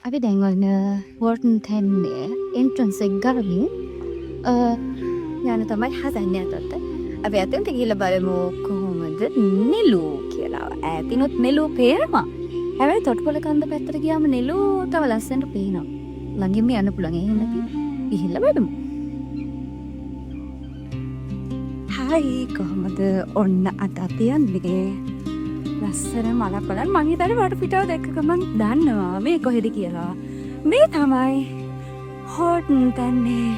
අපි දැන් ඔන්න වෝර්ටන් 10 එන්ට්‍රන්ස් එක ගානේ යන තමයි හදන්නේ අතට. අපි අතෙන්ට ගිහලා බලමු කොහොමද නෙළු කියලා. ඈතිනුත් නෙළු පේනවා. හැබැයි තොටුපොළ කන්ද පැත්තට ගියාම නෙළු තව ලස්සනට පේනවා. ළඟින්ම යන්න පුළුවන්. එහෙනම් අපි ගිහිල්ලා බලමු. හායි කොහොමද ඔන්න අද අපි යන්නේ. ලස්සන මලක් බලන්න මං හිතන්නේ වටපිටාව දැක්ක ගමන් දන්නවා මේ කොහෙද කියලා. මේ තමයි හෝර්ටන් තන්නේ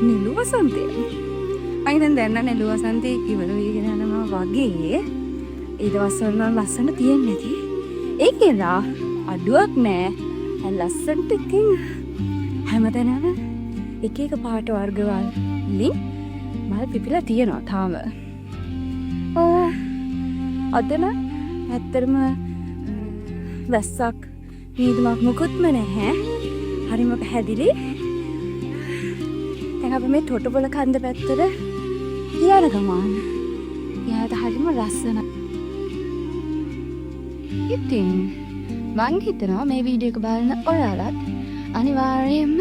නෙළු වසන්තය. මම දැන් දැන් නෙළු වසන්තය ඉවර වෙගෙන යනවා වගේ. ඒ දවස්වල නම් ලස්සන තියෙන්නේ නැති. ඒකේලා අඩුවක් නෑ. දැන් ලස්සනට ඉතින් හැමතැනම එක එක පාට වර්ගවල මල් පිපිලා තියෙනවා තාම. අදම ඇත්තරම වැස්සක් නීදමක් මොකුත්ම නැහැ. හරිම පැහැදිලි. දැන් අපි මේ තොටුපොළ කන්ද පැත්තට යන ගමන් යාට හරිම ලස්සනයි. ඉතින් මං හිතනවා මේ වීඩියෝ එක බලන ඔයාලත් අනිවාර්යයෙන්ම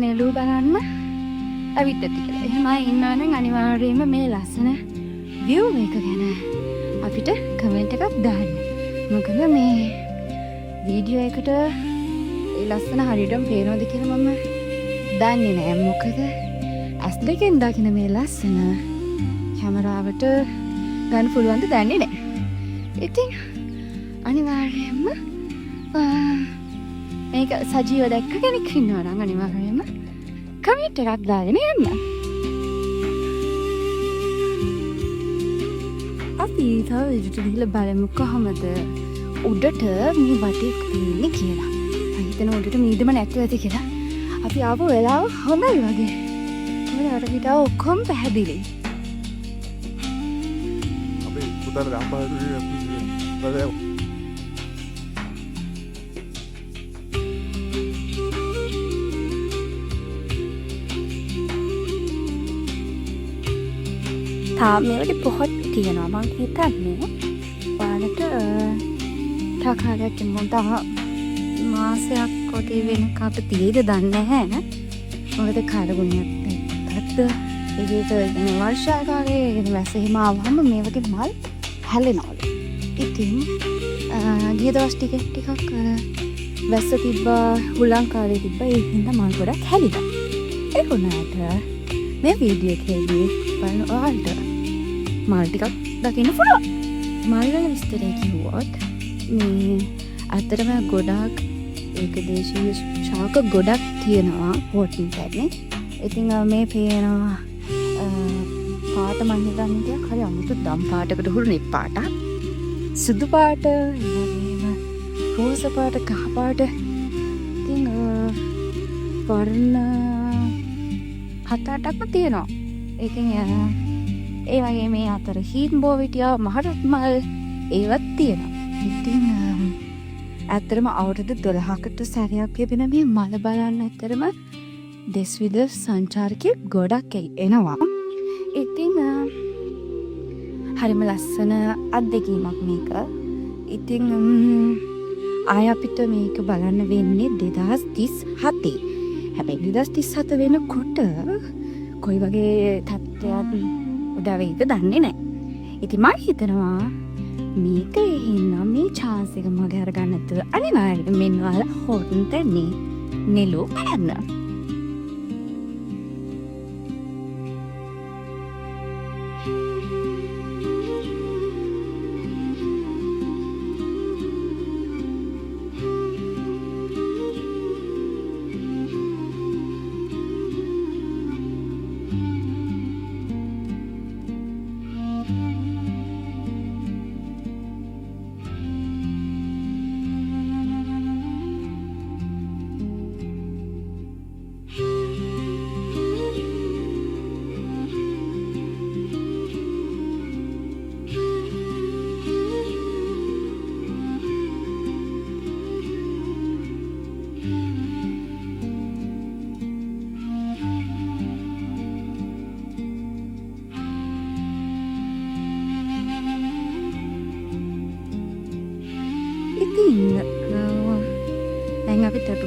නෙළු බලන්න ඇවිත් ඇති කියලා. එහෙමයි ඉන්නවනම් අනිවාර්යයෙන්ම මේ ලස්සන view එක ගැන අපිට කමෙන්ට් එකක් දාන්න. මොකද මේ වීඩියෝ එකට ඒ ලස්සන හරියටම පේනවද කියලා මම දන්නේ නෑ. මොකද ඇස් දෙකෙන් දකින මේ ලස්සන කැමරාවට ගන්න පුළුවන්ද දන්නේ නෑ. ඉතින් අනිවාර්යයෙන්ම මේක සජීව දැක්ක කෙනෙක් ඉන්නවා නම් අනිවාර්යයෙන්ම කමෙන්ට් එකක් දාගෙන යන්න. අපි තව විදිහට ගිහලා බලමු කොහමද උඩට මේ වටේ තියෙන්නේ කියලා. මම හිතන උඩට මීදම නැතුව ඇති කියලා. අපි ආපු වෙලාව හොඳයි වගේ. මොකද අර පිටාව ඔක්කොම පැහැදිලි. අපි පුතාට රම්පාදුවේ අපි තාම මේවට පොහොත් තියෙනවා. මම හිතන්නේ ඔයාලට තාකාරයක් මොන්දා මාසයක් වගේ වෙනකම් අපිට තියෙද දන්නේ නැහැ. මොකද කාර්ගුණයක් පැත්ත ඒක වර්ෂාකාරයේ වැස්ස හිම ආවම මේ වගේ මල් හැලෙනවලු. ඉතින් ගිය දවස් ටිකක් වැස්ස තිබ්බා හුලං කාලේ තිබ්බා ඒ හින්දා මල් ගොඩක් හැලිලා. ඒ වුණාට මේ වීඩියෝ එකේදී බලන ඔයාලට මල් ටිකක් දකින්න පුළුවන්. මල් වල විස්තරය කිව්වොත් මේ අතරම ගොඩක් ඒකදේශීය ශාක ගොඩක් තියෙනවා හෝර්ටන් පැත්තේ. ඉතින් මේ පේනවා පාට මම හිතන්නේ ටිකක් හරි අමුතු දම් පාටකට හුරුනේ පාට. සුදු පාට, එවැගේම රෝස පාට, කහ පාට. ඉතින් වර්ණ 7-8ක්ම තියෙනවා. ඒකෙන් ඒ වගේ මේ අතර හීන් බෝවිටියා මහරත් මල් ඒවත් තියෙනවා. ඉතින් ඇත්තරම අවුරුදු 12කට සැරයක් ලැබෙන මේ මල බලන්න ඇත්තරම දෙස් විදෙස් සංචාරකයෙක් ගොඩක් එනවා. ඉතින් හරිම ලස්සන අත්දැකීමක් මේක. ඉතින් ආය අපිට මේක බලන්න වෙන්නේ 2037. හැබැයි 2037 වෙනකොට කොයි වගේ තත්ත්වයක් උදා වෙයිද දන්නේ නැහැ. ඉතින් මම හිතනවා මේක එහෙනම් මේ chance එක මගේ අරගන්නත් අනිවාර්යයෙන් මෙන්න ඔයාලා හෝර්ටන් තන්නේ නෙළු බලන්න.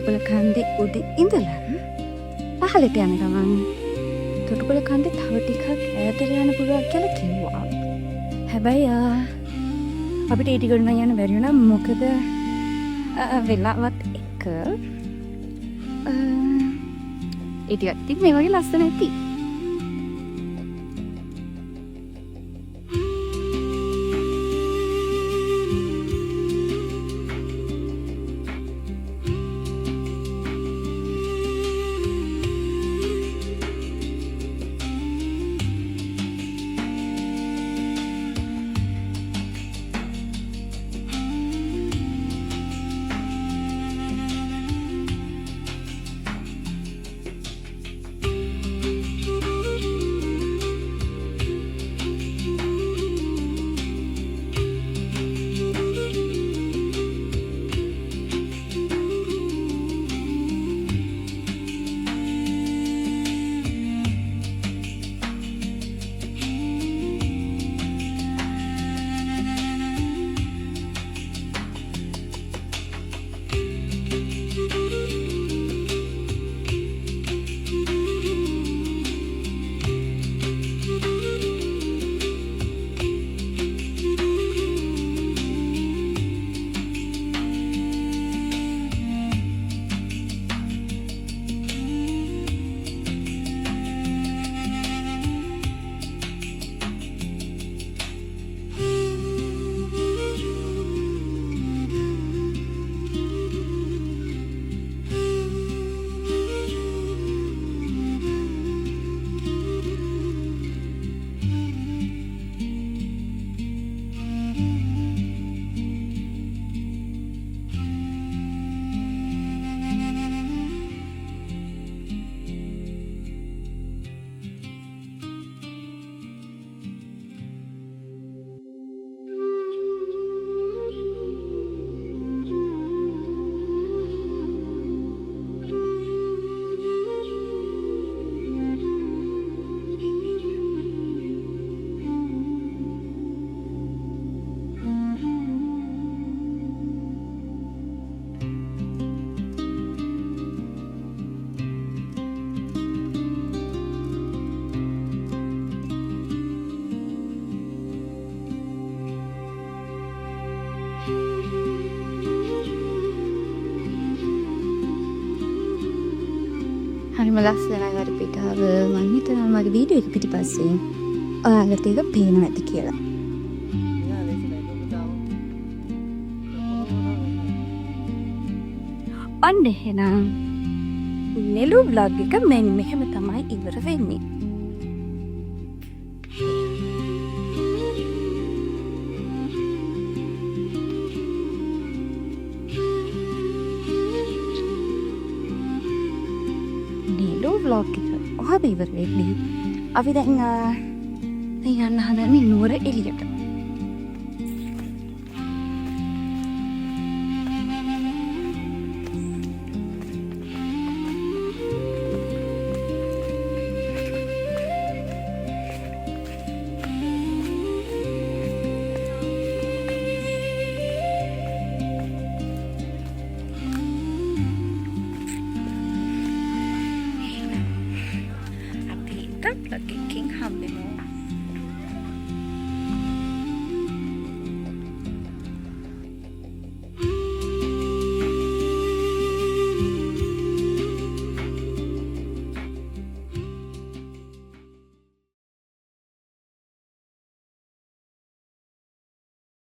තොටුපළ කන්දේ උඩ ඉඳලා පහළට යන ගමන් තොටුපළ කන්දේ තව ටිකක් ඈතට යන්න පුළුවන් කියලා කිව්වා. හැබැයි අපිට ඒ ටිකට යන්න බැරි වුණා. මොකද වෙලාවත් එක ඒ ටිකක් ඉතින් මේ වගේ ලස්සන ඇති. හරිම ලස්සනයි වටපිටාව. මම හිතනවා මගේ වීඩියෝ එක පිටිපස්සේ ඔයාලට ඒක පේනවා ඇති කියලා. අන්න එහෙනම් නෙළු vlog එක මෙන්න මෙහෙම තමයි ඉවර වෙන්නේ. vlog එක ඔහොම ඉවර වෙන්නේ. අපි දැන් යන්න හදන්නේ නුවර එළියට.